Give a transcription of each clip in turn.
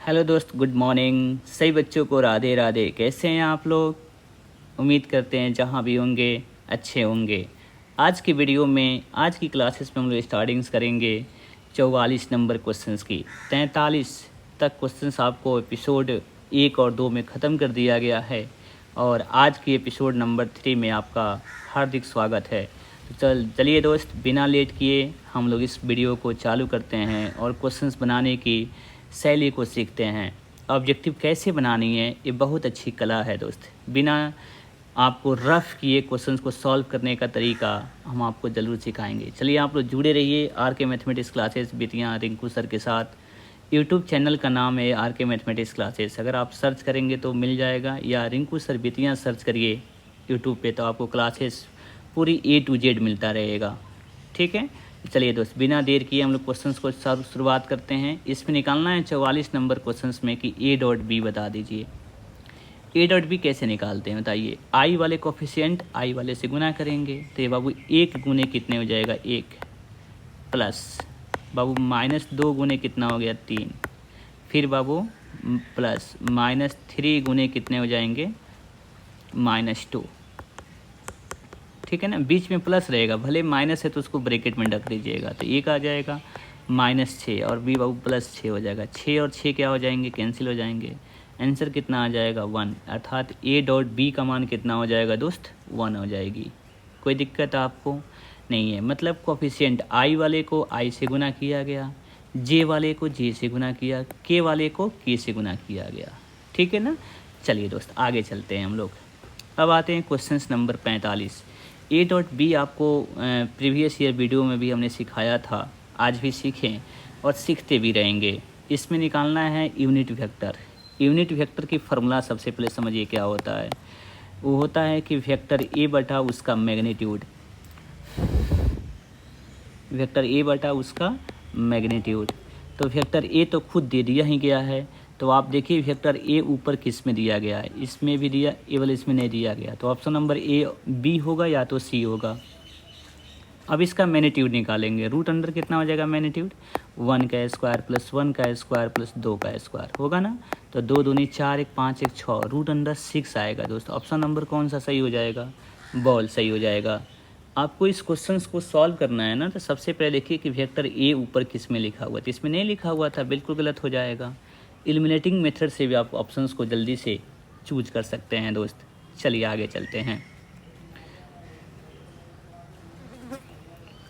Hello दोस्त, good morning. सही बच्चों को राधे राधे। कैसे हैं आप लोग? उम्मीद करते हैं जहाँ भी होंगे अच्छे होंगे। आज की वीडियो में, आज की क्लासेस में हम लोग स्टार्टिंग्स करेंगे 44 नंबर क्वेश्चंस की। 43 तक क्वेश्चंस आपको एपिसोड 1 और 2 में ख़त्म कर दिया गया है और आज की एपिसोड नंबर 3 में आपका हार्दिक स्वागत है। तो चलिए दोस्त, बिना लेट किए हम लोग इस वीडियो को चालू करते हैं और क्वेश्चंस बनाने की शैली को सीखते हैं। ऑब्जेक्टिव कैसे बनानी है, ये बहुत अच्छी कला है दोस्त। बिना आपको रफ किए क्वेश्चंस को सॉल्व करने का तरीका हम आपको ज़रूर सिखाएंगे। चलिए आप लोग जुड़े रहिए आर के मैथमेटिक्स क्लासेस बिटिया रिंकू सर के साथ। यूट्यूब चैनल का नाम है आर के मैथमेटिक्स क्लासेस। अगर आप सर्च करेंगे तो मिल जाएगा, या रिंकू सर बिटिया सर्च करिए यूट्यूब पे तो आपको क्लासेस पूरी A to Z मिलता रहेगा। ठीक है, चलिए दोस्त, बिना देर किए हम लोग क्वेश्चंस को शुरुआत करते हैं। इसमें निकालना है 44 नंबर क्वेश्चंस में कि A डॉट B बता दीजिए। A डॉट B कैसे निकालते हैं बताइए। I वाले कोफिशिएंट I वाले से गुना करेंगे तो ये बाबू 1 गुने कितने हो जाएगा 1, प्लस बाबू -2 गुने कितना हो गया 3, फिर बाबू प्लस -3 गुने कितने हो जाएंगे -2। ठीक है ना, बीच में प्लस रहेगा, भले माइनस है तो उसको ब्रैकेट में रख दीजिएगा। तो एक आ जाएगा -6 और बी बाबू +6 हो जाएगा। 6 और 6 क्या हो जाएंगे, कैंसिल हो जाएंगे। आंसर कितना आ जाएगा 1, अर्थात A डॉट B का मान कितना हो जाएगा दोस्त 1 हो जाएगी। कोई दिक्कत आपको नहीं है। मतलब कोफिशिएंट I वाले को I से गुना किया गया, J वाले को J से गुना किया, K वाले को K से गुना किया गया। ठीक है ना, चलिए दोस्त आगे चलते हैं हम लोग। अब आते हैं question number 45। A dot B आपको प्रीवियस ईयर वीडियो में भी हमने सिखाया था, आज भी सीखें और सीखते भी रहेंगे। इसमें निकालना है यूनिट वेक्टर। यूनिट वेक्टर की फार्मूला सबसे पहले समझिए क्या होता है। वो होता है कि वेक्टर A बटा उसका मैग्नीट्यूड, वेक्टर A बटा उसका मैग्नीट्यूड। तो वेक्टर A तो खुद दे दिया ही गया है, तो आप देखिए वेक्टर A ऊपर किस में दिया गया है, इसमें भी दिया, केवल इसमें नहीं दिया गया। तो ऑप्शन नंबर A B होगा या तो C होगा। अब इसका मैग्नीट्यूड निकालेंगे। रूट अंडर कितना हो जाएगा मैग्नीट्यूड 1 का स्क्वायर प्लस 1 का स्क्वायर प्लस 2 का स्क्वायर होगा ना। तो 2 दूनी 4, 1 5, 1 6, रूट अंडर 6 आएगा दोस्त। ऑप्शन नंबर कौन सा सही हो जाएगा, बॉल सही हो जाएगा। आपको इस क्वेश्चन को सॉल्व करना है ना, तो सबसे पहले देखिए कि वेक्टर A ऊपर किस में लिखा हुआ था, इसमें नहीं लिखा हुआ था, बिल्कुल गलत हो जाएगा। एलिमिनेटिंग मेथड से भी आप ऑप्शंस को जल्दी से चूज कर सकते हैं दोस्त। चलिए आगे चलते हैं।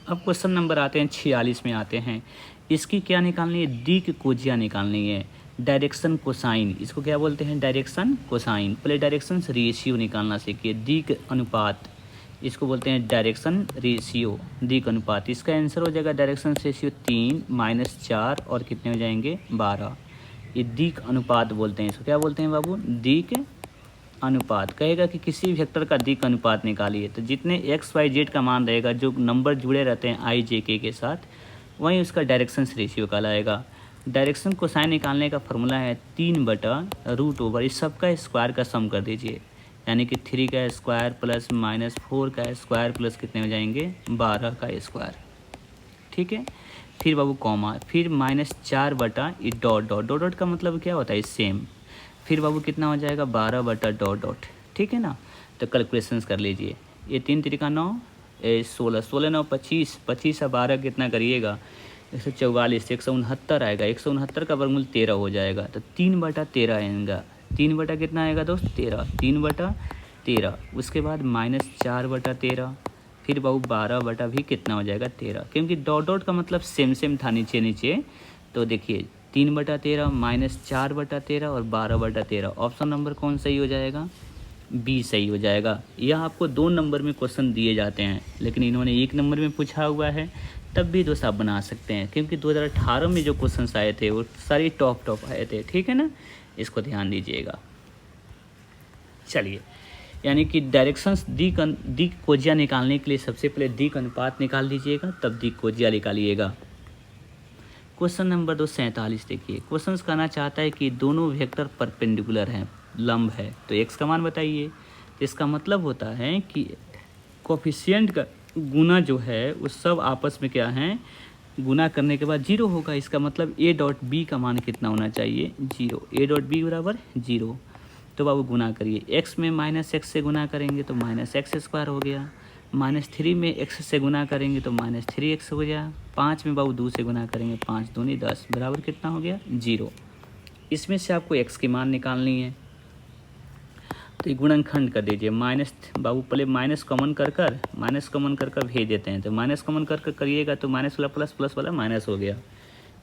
अब क्वेश्चन नंबर आते हैं 46 में आते हैं। इसकी क्या निकालनी है, दिक कोजिया निकालनी है। डायरेक्शन कोसाइन, इसको क्या बोलते हैं डायरेक्शन कोसाइन। पहले डायरेक्शन रेशियो निकालना सीखिए। दिक अनुपात, इसको बोलते हैं डायरेक्शन रेशियो, दिक अनुपात। इसका आंसर हो जाएगा डायरेक्शन रेशियो 3 -4 और कितने हो जाएंगे 12। ये दिक अनुपात बोलते हैं। इसको क्या बोलते हैं बाबू, दिक अनुपात। कहेगा कि किसी वेक्टर का दिक अनुपात निकालिए, तो जितने XYZ का मान रहेगा, जो नंबर जुड़े रहते हैं IJK के साथ, वहीं उसका डायरेक्शन रेशियो कहलाएगा। डायरेक्शन कोसाइन निकालने का फॉर्मूला है 3/√, इस सब का स्क्वायर का सम कर दीजिए, यानी कि 3 का स्क्वायर प्लस -4 का स्क्वायर प्लस कितने हो जाएंगे 12 का स्क्वायर। ठीक है, फिर बाबू कॉमा, फिर -4 बटा ये डॉट डॉट डॉट डॉट का मतलब क्या होता है सेम। फिर बाबू कितना हो जाएगा 12 बटा डॉट डॉट। ठीक है ना, तो कैलकुलेशंस कर लीजिए। ये 3 3 9, 16, 16 9 25, 25 और 12 कितना करिएगा 144, 169 आएगा। 169 का वर्गमूल 13 हो जाएगा, तो 3/13 आएगा। 3 बटा कितना आएगा दोस्त 13, 3/13। उसके बाद -4/13, फिर बाबू 12 बटा भी कितना हो जाएगा 13, क्योंकि डॉट डॉट का मतलब सेम सेम था नीचे नीचे। तो देखिए 3/13 -4/13 और 12/13। ऑप्शन नंबर कौन सही हो जाएगा, बी सही हो जाएगा। यह आपको 2 नंबर में क्वेश्चन दिए जाते हैं, लेकिन इन्होंने 1 नंबर में पूछा हुआ है, तब भी दोस्त आप बना सकते हैं, क्योंकि 2018 में जो क्वेश्चन आए थे वो सारे टॉप आए थे। ठीक है ना, इसको ध्यान दीजिएगा। चलिए, यानी कि डायरेक्शंस दिक कोजिया निकालने के लिए सबसे पहले दिक अनुपात निकाल लीजिएगा, तब दिक कोजिया निकालिएगा। क्वेश्चन नंबर 2 47 देखिए। क्वेश्चन कहना चाहता है कि दोनों वेक्टर परपेंडिकुलर हैं, लंब है, तो x का मान बताइए। तो इसका मतलब होता है कि कोफिशिएंट का गुना जो है वो सब आपस में क्या हैं, गुना करने के बाद 0 होगा। इसका मतलब a डॉट बी का मान कितना होना चाहिए, 0। a डॉट बी बराबर 0। तो बाबू गुना करिए, x में -x से गुना करेंगे तो -x² हो गया, -3 में x से गुना करेंगे तो -3x हो गया, 5 में बाबू 2 से गुना करेंगे, 5 दूनी 10 बराबर कितना हो गया, 0। इसमें से आपको x की मान निकालनी है, तो ये गुणनखंड कर दीजिए। माइनस बाबू पहले माइनस कॉमन कर भेज देते हैं, तो माइनस कॉमन कर करिएगा तो माइनस वाला प्लस, प्लस वाला माइनस हो गया।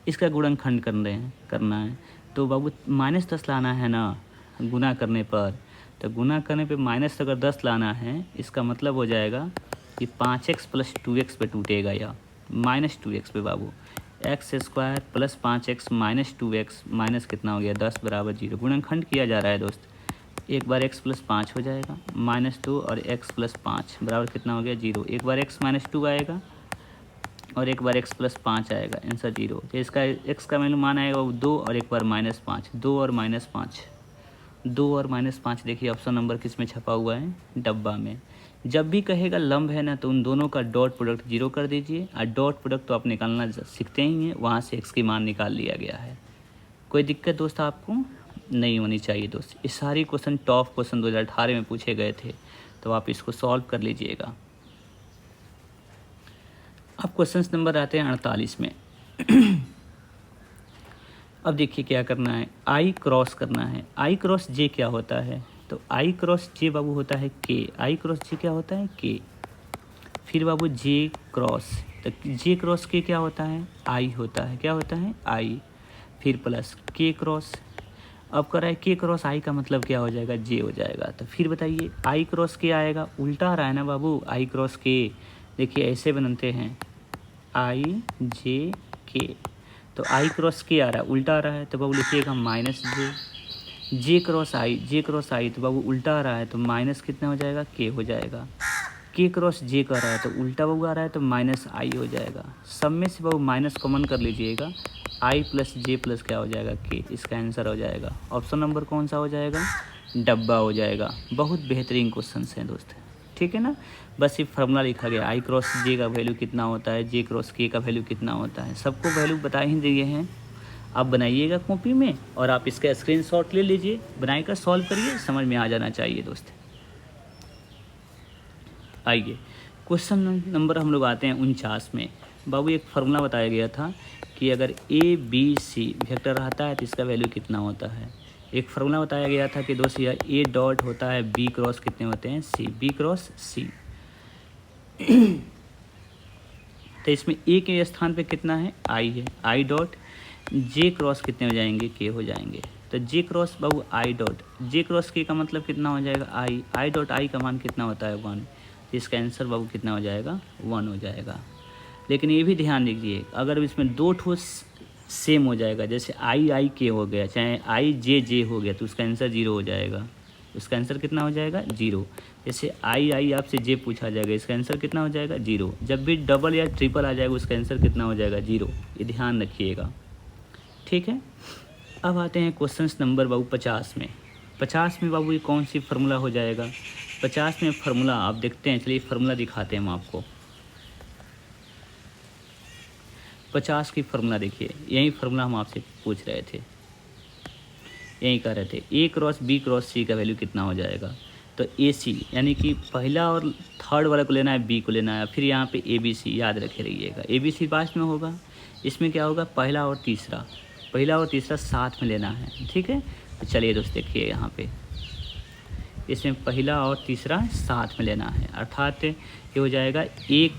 इसका गुणनखंड करना है, तो बाबू -10 लाना है ना गुना करने पर, तो गुना करने पे माइनस अगर 10 लाना है, इसका मतलब हो जाएगा कि 5x + 2x पे टूटेगा, या -2x पे बाबू x² + 5x - 2x माइनस कितना हो गया 10 बराबर 0। गुणनखंड किया जा रहा है दोस्त, एक बार x + 5 हो जाएगा -2 और x + 5 बराबर कितना हो गया 0। एक बार x - 2 आएगा और एक बार x + 5 आएगा, आंसर 0। तो इसका x का वैल्यू मान आएगा वो 2 और एक बार -5, 2 और -5, 2 और -5। देखिए ऑप्शन नंबर किस में छपा हुआ है, डब्बा में। जब भी कहेगा लंब है ना, तो उन दोनों का डॉट प्रोडक्ट 0 कर दीजिए, और डॉट प्रोडक्ट तो आप निकालना सीखते ही हैं, वहाँ से x की मान निकाल लिया गया है। कोई दिक्कत दोस्त आपको नहीं होनी चाहिए दोस्त। ये सारी क्वेश्चन टॉप क्वेश्चन 2018 में पूछे गए थे, तो आप इसको सॉल्व कर लीजिएगा। अब क्वेश्चन नंबर आते हैं 48 में। अब देखिए क्या करना है, आई क्रॉस करना है। आई क्रॉस जे क्या होता है, तो आई क्रॉस जे बाबू होता है के। आई क्रॉस जे क्या होता है, के। फिर बाबू जे क्रॉस, तो जे क्रॉस के क्या होता है, आई होता है। क्या होता है, आई। फिर प्लस के क्रॉस, अब कर रहा है के क्रॉस आई का मतलब क्या हो जाएगा, जे हो जाएगा। तो फिर बताइए आई क्रॉस के आएगा, उल्टा आ रहा है ना बाबू, आई क्रॉस के। देखिए ऐसे बनते हैं, आई जे के, तो आई क्रॉस के आ रहा है, उल्टा आ रहा है, तो बाबू लिखिएगा -जे। जे क्रॉस आई, तो बाबू उल्टा आ रहा है, तो माइनस कितना हो जाएगा, के हो जाएगा। के क्रॉस जे कर रहा है, तो उल्टा बाबू आ रहा है, तो -आई हो जाएगा। सब में से बाबू माइनस कॉमन कर लीजिएगा, आई + जे + क्या हो जाएगा, के। इसका आंसर हो जाएगा ऑप्शन नंबर कौन सा हो जाएगा, डब्बा हो जाएगा। बहुत बेहतरीन क्वेश्चन हैं दोस्त, ठीक है ना। बस ये फार्मूला लिखा गया, आई क्रॉस जे का वैल्यू कितना होता है, जे क्रॉस के का वैल्यू कितना होता है, सबको वैल्यू बता ही दिए हैं। आप बनाइएगा कॉपी में और आप इसका स्क्रीनशॉट ले लीजिए, बनाकर सॉल्व करिए, समझ में आ जाना चाहिए दोस्त। आइए क्वेश्चन नंबर हम लोग आते हैं 49 में। बाबू एक फार्मूला बताया गया था कि अगर ए बी सी वेक्टर रहता है तो इसका वैल्यू कितना होता है। एक फार्मूला बताया गया था कि दोस्त यह ए डॉट होता है बी क्रॉस कितने होते हैं, सी, बी क्रॉस सी। तो इसमें ए के स्थान पे कितना है, आई है, आई डॉट। जे क्रॉस कितने हो जाएंगे, के हो जाएंगे। तो जे क्रॉस बाबू I dot, J cross K का मतलब कितना हो जाएगा, आई। आई डॉट आई का मान कितना होता है, 1। तो इसका आंसर बाबू कितना हो जाएगा, 1 हो जाएगा। लेकिन ये भी ध्यान दीजिए, अगर इसमें 2 ठोस सेम हो जाएगा, जैसे आई के हो गया, चाहे आई जे हो गया, तो उसका आंसर 0 हो जाएगा। उसका आंसर कितना हो जाएगा, 0। जैसे आई आपसे जे पूछा जाएगा, इसका आंसर कितना हो जाएगा, 0। जब भी डबल या ट्रिपल आ जाएगा, उसका आंसर कितना हो जाएगा, 0। ये ध्यान रखिएगा, ठीक है। अब आते हैं क्वेश्चन नंबर बाबू 50 में। 50 में बाबू ये कौन सी फार्मूला हो जाएगा, 50 में फार्मूला आप देखते हैं, चलिए फार्मूला दिखाते हैं हम आपको। 50 की फार्मूला देखिए, यही फार्मूला हम आपसे पूछ रहे थे, यही कह रहे थे, ए क्रॉस बी क्रॉस सी का वैल्यू कितना हो जाएगा। तो ए सी यानी कि पहला और थर्ड वाले को लेना है, बी को लेना है, फिर यहाँ पे ए बी सी याद रखे रहिएगा। ए बी सी पास में होगा, इसमें क्या होगा, पहला और तीसरा साथ में लेना है, ठीक है। तो चलिए दोस्त देखिए यहाँ पे, इसमें पहला और तीसरा साथ में लेना है, अर्थात ये हो जाएगा एक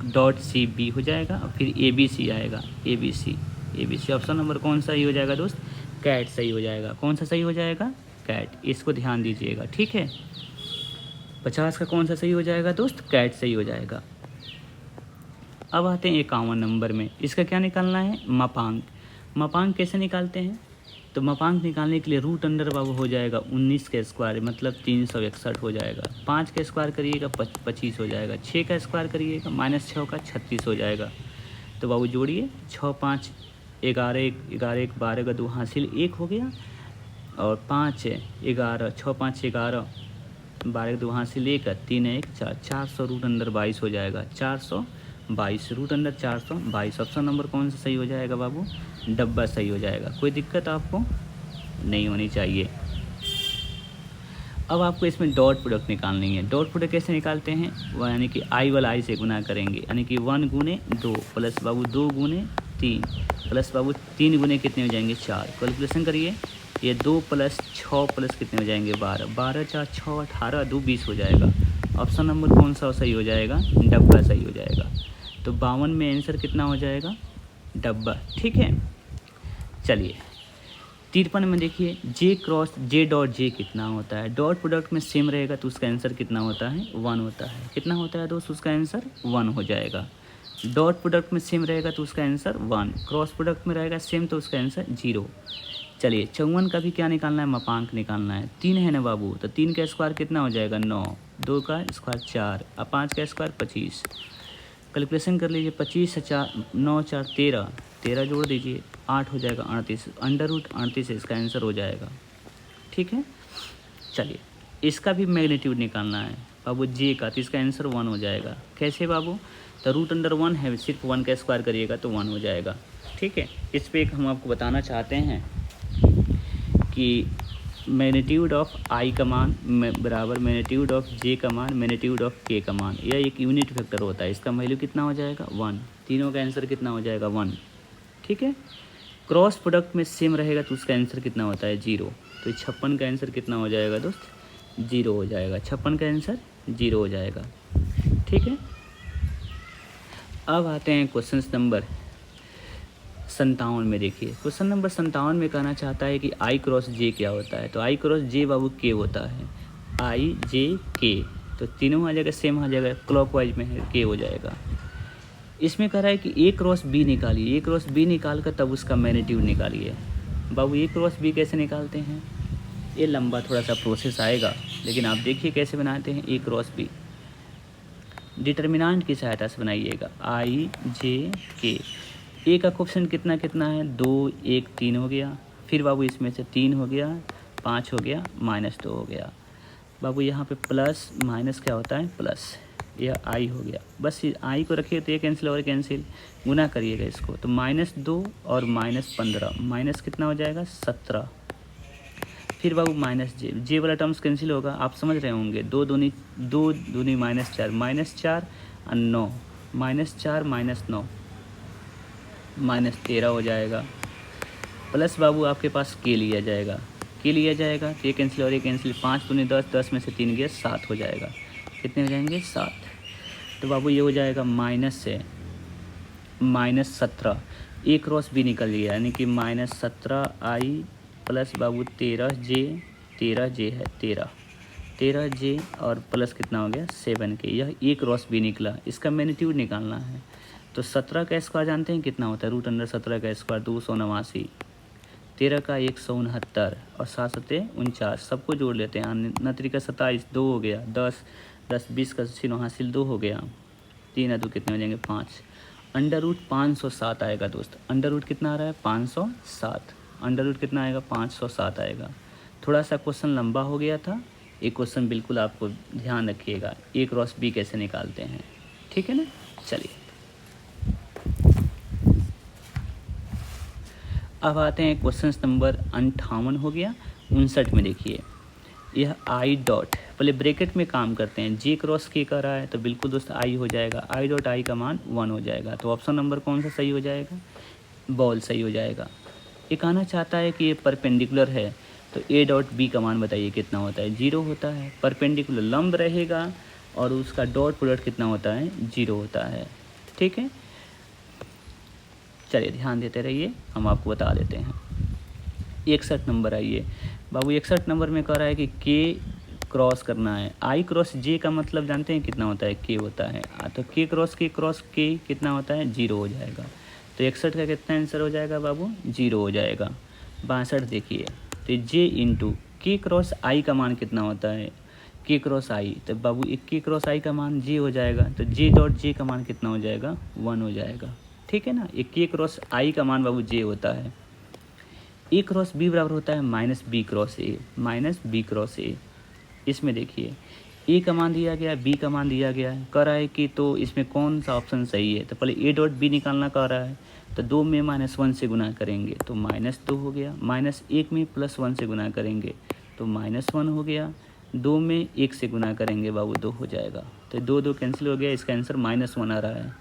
डॉट सी बी हो जाएगा, और फिर ए बी सी आएगा, A B C option number कौन सा ही हो जाएगा दोस्त, कैट सही हो जाएगा। कौन सा सही हो जाएगा, कैट। इसको ध्यान दीजिएगा, ठीक है। 50 का कौन सा सही हो जाएगा दोस्त, कैट सही हो जाएगा। अब आते हैं 51 नंबर में, इसका क्या निकालना है, मापांक। मापांक कैसे निकालते हैं, तो मापांक निकालने के लिए रूट अंडर बाबू हो जाएगा 19 का स्क्वायर, मतलब 361 हो जाएगा। 5 का स्क्वायर करिएगा 25 हो जाएगा। 6 का स्क्वायर करिएगा -6 का 36 हो जाएगा। तो बाबू जोड़िए, 6 5 11 1 12 का 2 हासिल 1 हो गया, और 5 11 6 5 11 12 का 2 हासिल 1 3 1 4 400 रूट अंडर 22 हो जाएगा, 400 22, रूट अंडर 422। ऑप्शन नंबर कौन सा सही हो जाएगा बाबू? डब्बा सही हो जाएगा। कोई दिक्कत आपको नहीं होनी चाहिए। अब आपको इसमें डॉट प्रोडक्ट निकालनी है। डॉट प्रोडक्ट कैसे निकालते हैं? वह यानी कि आई वाला आई से गुना करेंगे, यानी कि 1 गुने 2 प्लस बाबू 2 गुने 3 प्लस बाबू 3 गुने कितने हो जाएंगे? 4। कैलकुलेशन करिए, ये 2 प्लस 6 प्लस कितने हो जाएंगे? 12। 12 4 6 18 2 20 हो जाएगा। ऑप्शन नंबर कौन सा सही हो जाएगा? डब्बा सही हो जाएगा। तो 52 में आंसर कितना हो जाएगा? डब्बा। ठीक है, चलिए 53 में देखिए, जे क्रॉस जे डॉट जे कितना होता है? डॉट प्रोडक्ट में सेम रहेगा तो उसका आंसर कितना होता है? 1 होता है। कितना होता है दोस्त? उसका आंसर 1 हो जाएगा। डॉट प्रोडक्ट में सेम रहेगा तो उसका आंसर 1, क्रॉस प्रोडक्ट में रहेगा सेम तो उसका आंसर 0। चलिए 54 का भी क्या निकालना है? मापांक निकालना है। 3 है ना बाबू, तो 3 का स्क्वायर कितना हो जाएगा? 9, 2 का स्क्वायर 4 और 5 का स्क्वायर 25। कैलकुलेशन कर लीजिए, 25 से 4 9 4 13 13 जोड़ दीजिए, 8 हो जाएगा 38। अंडर रूट 38 इसका आंसर हो जाएगा। ठीक है, चलिए इसका भी मैग्नीट्यूड निकालना है बाबू जे का, तो इसका आंसर 1 हो जाएगा। कैसे बाबू? तो रूट अंडर 1 है, सिर्फ 1 का स्क्वायर करिएगा तो 1 हो जाएगा। ठीक है, इस पर एक हम आपको बताना चाहते हैं कि मैग्नीट्यूड ऑफ आई का मान बराबर मैग्नीट्यूड ऑफ जे का मान मैग्नीट्यूड ऑफ के का मान, यह एक यूनिट वेक्टर होता है। इसका वैल्यू कितना हो जाएगा? 1। तीनों का आंसर कितना हो जाएगा? 1। ठीक है, क्रॉस प्रोडक्ट में सेम रहेगा तो उसका आंसर कितना होता है? 0। तो 56 का आंसर कितना हो जाएगा दोस्त? 0 हो जाएगा। 56 का आंसर 0 हो जाएगा। ठीक है, अब आते हैं क्वेश्चन नंबर 57 में। देखिए क्वेश्चन नंबर 57 में कहना चाहता है कि आई क्रॉस जे क्या होता है? तो आई क्रॉस जे बाबू के होता है। आई जे के, तो तीनों आ जाएगा सेम आ जाएगा, क्लॉकवाइज में है के हो जाएगा। इसमें कह रहा है कि ए क्रॉस बी निकालिए। ए क्रॉस बी निकाल कर तब उसका मैग्नीट्यूड निकालिए। बाबू ए क्रॉस बी कैसे निकालते हैं? ये लंबा थोड़ा सा प्रोसेस आएगा, लेकिन आप देखिए कैसे बनाते हैं ए क्रॉस बी। डिटर्मिनेंट की सहायता से बनाइएगा। आई जे के, ए का कोएफिशिएंट कितना कितना है? 2 1 3 हो गया। फिर बाबू इसमें से 3 हो गया, 5 हो गया, -2 हो गया। बाबू यहाँ पे प्लस माइनस क्या होता है? प्लस। यह आई हो गया। बस आई को रखिए तो ये कैंसिल और कैंसिल, गुना करिएगा इसको तो -2 और -15, माइनस कितना हो जाएगा? 17। फिर बाबू माइनस जे, जे वाला टर्म्स कैंसिल होगा, आप समझ रहे होंगे। 2 दूनी -4, -4 और 9, -4 -9 -13 हो जाएगा। प्लस बाबू आपके पास के लिया जाएगा, के लिया जाएगा तो ये कैंसिल और ये कैंसिल, 5 दूनी 10, 10 में से 3 गया 7 हो जाएगा। कितने हो जाएंगे? 7। तो बाबू ये हो जाएगा माइनस से -17, ए क्रॉस बी निकल गया, यानी कि -17 आई प्लस बाबू 13 जे है 13 जे और प्लस कितना हो गया? 7 के। यह ए क्रॉस बी निकला। इसका मैग्नीट्यूड निकालना है। तो 17 का स्क्वायर जानते हैं कितना होता है? रूट अंडर 17 का स्क्वायर 289, 13 का 169 और 7 7 49, सबको जोड़ लेते हैं। 9 का 27, 2 हो गया, 10 10 20 का 80 हासिल 2 हो गया, 3 और 2 कितने हो जाएंगे? 5। अंडर रूट 507 आएगा दोस्त। अंडर रूट कितना आ रहा है? 507। अंडर रूट कितना आएगा? 507 आएगा। थोड़ा सा क्वेश्चन लंबा हो गया था, एक क्वेश्चन बिल्कुल आपको ध्यान रखिएगा, ए क्रॉस बी कैसे निकालते हैं। ठीक है ना, चलिए अब आते हैं क्वेश्चन नंबर 58 हो गया। 59 में देखिए, यह आई डॉट, पहले ब्रैकेट में काम करते हैं। जे क्रॉस के कर रहा है तो बिल्कुल दोस्त आई हो जाएगा। आई डॉट आई का मान 1 हो जाएगा। तो ऑप्शन नंबर कौन सा सही हो जाएगा? बॉल सही हो जाएगा। ये कहना चाहता है कि ये परपेंडिकुलर है, तो ए डॉट बी का मान बताइए कितना होता है? 0 होता है। परपेंडिकुलर लंब रहेगा और उसका डॉट प्रोडक्ट कितना होता है? 0 होता है। ठीक है, चलिए ध्यान देते रहिए, हम आपको बता देते हैं। 61 नंबर आइए बाबू। 61 नंबर में कह रहा है कि के क्रॉस करना है। आई क्रॉस जे का मतलब जानते हैं कितना होता है? के होता है। तो के क्रॉस के कितना होता है? 0 हो जाएगा। तो 61 का कितना आंसर हो जाएगा बाबू? 0 हो जाएगा। 62 देखिए, तो जे इंटू के क्रॉस आई का मान कितना होता है? के क्रॉस आई, तो बाबू एक के क्रॉस आई का मान जे हो जाएगा। तो जे डॉट जे का मान कितना हो जाएगा? 1 हो जाएगा। ठीक है ना, एक के क्रॉस आई का मान बाबू जे होता है। ए क्रॉस बी बराबर होता है -b क्रॉस ए, -b क्रॉस ए। इसमें देखिए ए का मान दिया गया है, बी का मान दिया गया है, कह रहा है कि तो इसमें कौन सा ऑप्शन सही है। तो पहले ए डॉट बी निकालना कह रहा है, तो 2 में -1 से गुना करेंगे तो -2 हो गया, -1 में +1 से गुना करेंगे तो -1 हो गया, 2 में 1 से गुना करेंगे बाबू 2 हो जाएगा, तो 2 कैंसिल हो गया, इसका आंसर -1 आ रहा है।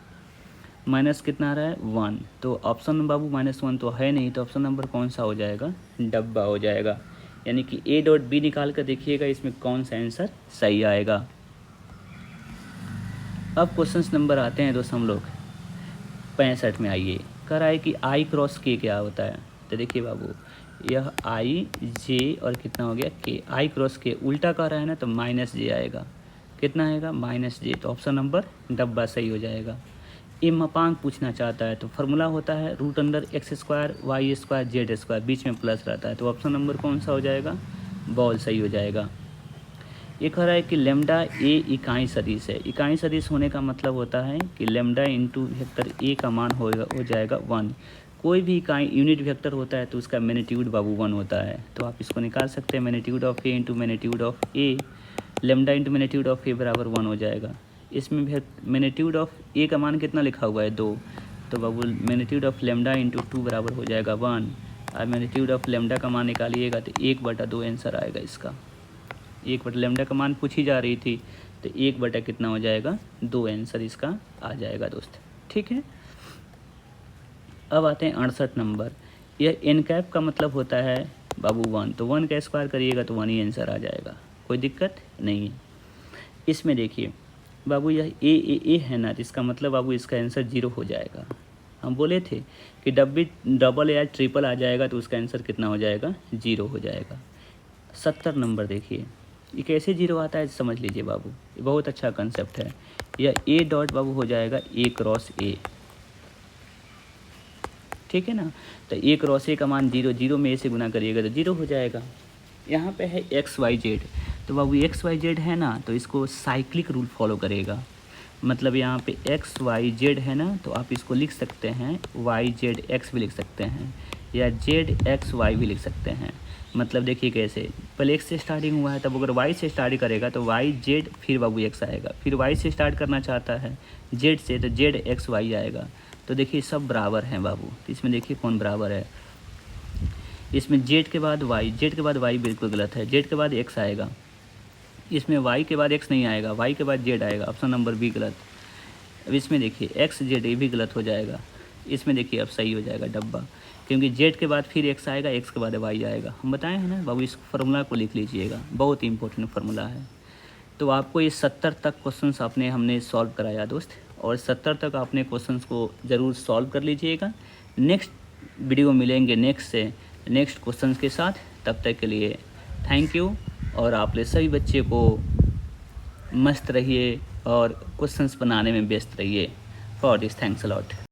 माइनस कितना आ रहा है 1, तो ऑप्शन बाबू -1 तो है नहीं, तो ऑप्शन नंबर कौन सा हो जाएगा, डब्बा हो जाएगा। यानी कि ए डॉट बी निकाल कर देखिएगा इसमें कौन सा आंसर सही आएगा। अब क्वेश्चन नंबर आते हैं दोस्त हम लोग 65 में। आइए, कह रहा है कि आई क्रॉस के क्या होता है। तो देखिए बाबू, यह आई जे और कितना हो गया के, आई क्रॉस के उल्टा कह रहा है ना, तो -j आएगा। कितना आएगा -j, तो ऑप्शन नंबर डब्बा सही हो जाएगा। ये मापांक पूछना चाहता है, तो फार्मूला होता है √x² y² z², बीच में प्लस रहता है, तो ऑप्शन नंबर कौन सा हो जाएगा, बॉल सही हो जाएगा। ये कह रहा है कि लेमडा ए इकाई सदिश है। इकाई सदिश होने का मतलब होता है कि लेमडा इंटू वेक्टर ए का मान हो जाएगा 1। कोई भी इकाई यूनिट वेक्टर होता है तो उसका मैग्नीट्यूड बाबू 1 होता है, तो आप इसको निकाल सकते हैं, magnitude of A into magnitude of A, lambda into magnitude of A बराबर 1 हो जाएगा। इसमें मैग्नीट्यूड ऑफ ए का मान कितना लिखा हुआ है 2, तो बाबू मैग्नीट्यूड ऑफ लेमडा इंटू 2 बराबर हो जाएगा 1, और मैग्नीट्यूड ऑफ लेमडा का मान निकालिएगा तो 1/2 आंसर आएगा इसका। 1/2 लेमडा का मान पूछी जा रही थी, तो 1/ कितना हो जाएगा 2 आंसर इसका आ जाएगा दोस्त। ठीक है, अब आते हैं 68 नंबर। यह एन कैप का मतलब होता है बाबू 1, तो 1 का स्क्वायर करिएगा तो 1 ही आंसर आ जाएगा, कोई दिक्कत नहीं है। इसमें देखिए बाबू, यह ए है ना, तो इसका मतलब बाबू इसका आंसर 0 हो जाएगा। हम बोले थे कि डबल या ट्रिपल आ जाएगा तो उसका आंसर कितना हो जाएगा, 0 हो जाएगा। 70 नंबर देखिए, ये कैसे 0 आता है समझ लीजिए बाबू, ये बहुत अच्छा कंसेप्ट है। यह ए डॉट बाबू हो जाएगा ए क्रॉस ए, ठीक है ना, तो ए क्रॉस ए का मान 0 में ए से गुना करिएगा तो 0 हो जाएगा। यहाँ पे है XYZ, तो बाबू XYZ है ना, तो इसको साइक्लिक रूल फॉलो करेगा। मतलब यहाँ पे XYZ है ना, तो आप इसको लिख सकते हैं YZX भी लिख सकते हैं, या ZXY भी लिख सकते हैं। मतलब देखिए कैसे, पहले X से स्टार्टिंग हुआ है, तब अगर Y से स्टार्ट करेगा तो YZ फिर बाबू X आएगा, फिर Y से स्टार्ट करना चाहता है Z से तो ZXY आएगा। तो देखिए सब बराबर हैं बाबू, तो इसमें देखिए कौन बराबर है। इसमें Z के बाद Y, Z के बाद Y बिल्कुल गलत है, Z के बाद X आएगा। इसमें Y के बाद X नहीं आएगा, Y के बाद Z आएगा, ऑप्शन नंबर बी गलत। अब इसमें देखिए XZ ये भी गलत हो जाएगा। इसमें देखिए अब सही हो जाएगा डब्बा, क्योंकि Z के बाद फिर X आएगा, X के बाद Y आएगा। हम बताए हैं ना बाबू, इस फार्मूला को लिख लीजिएगा, बहुत इंपॉर्टेंट फार्मूला है। तो आपको ये 70 तक क्वेश्चंस हमने सॉल्व कराया दोस्त, और 70 तक आपने क्वेश्चंस को ज़रूर सॉल्व कर लीजिएगा। नेक्स्ट वीडियो मिलेंगे नेक्स्ट क्वेश्चंस के साथ, तब तक के लिए थैंक यू। और आप ले सभी बच्चे को मस्त रहिए और क्वेश्चंस बनाने में व्यस्त रहिए। For this thanks a lot.